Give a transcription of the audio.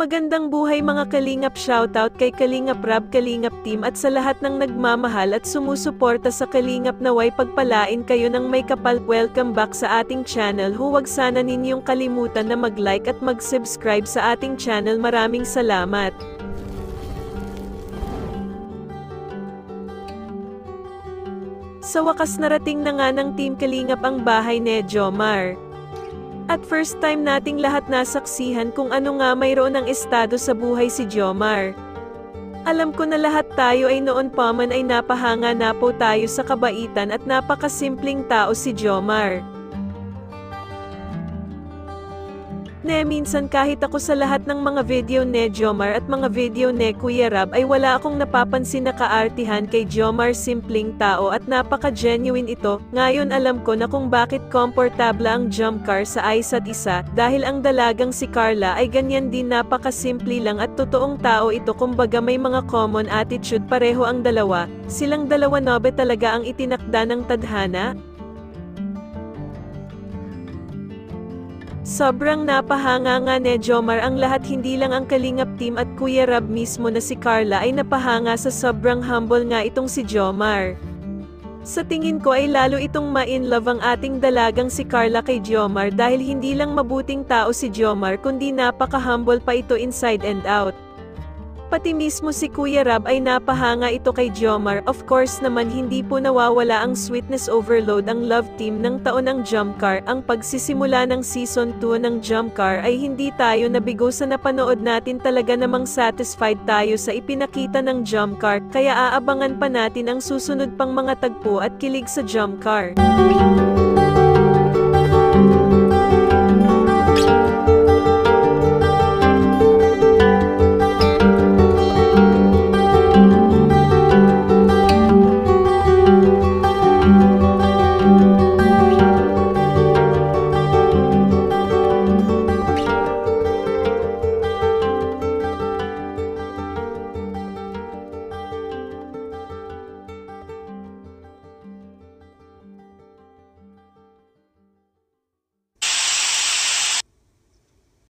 Magandang buhay mga Kalingap, shoutout kay Kalingap Rab, Kalingap Team at sa lahat ng nagmamahal at sumusuporta sa Kalingap, naway pagpalain kayo ng may kapal. Welcome back sa ating channel. Huwag sana ninyong kalimutan na mag-like at mag-subscribe sa ating channel. Maraming salamat. Sa wakas narating na nga ng Team Kalingap ang bahay ni Jomar. At first time nating lahat nasaksihan kung ano nga mayroon ng estado sa buhay si Jomar. Alam ko na lahat tayo ay noon pa man ay napahanga na po tayo sa kabaitan at napakasimpleng tao si Jomar. Minsan kahit ako sa lahat ng mga video ni Jomar at mga video ni Kuya Rab ay wala akong napapansin na kaartihan kay Jomar. Simpleng tao at napaka-genuine ito. Ngayon alam ko na kung bakit komportable ang Jomcar sa isa't isa, dahil ang dalagang si Carla ay ganyan din, napakasimple lang at totoong tao ito. Kumbaga may mga common attitude pareho ang dalawa. Silang dalawa nobe talaga ang itinakda ng tadhana. Sobrang napahanga nga ni Jomar ang lahat, hindi lang ang Kalingap Team at Kuya Rab mismo na si Carla ay napahanga sa sobrang humble nga itong si Jomar. Sa tingin ko ay lalo itong ma-in-love ang ating dalagang si Carla kay Jomar dahil hindi lang mabuting tao si Jomar kundi napaka-humble pa ito inside and out. Pati mismo si Kuya Rab ay napahanga ito kay Jomar. Of course naman hindi po nawawala ang sweetness overload ang love team ng taon ng Jomcar. Ang pagsisimula ng season 2 ng Jomcar ay hindi tayo nabigo sa napanood natin, talaga namang satisfied tayo sa ipinakita ng Jomcar, kaya aabangan pa natin ang susunod pang mga tagpo at kilig sa Jomcar.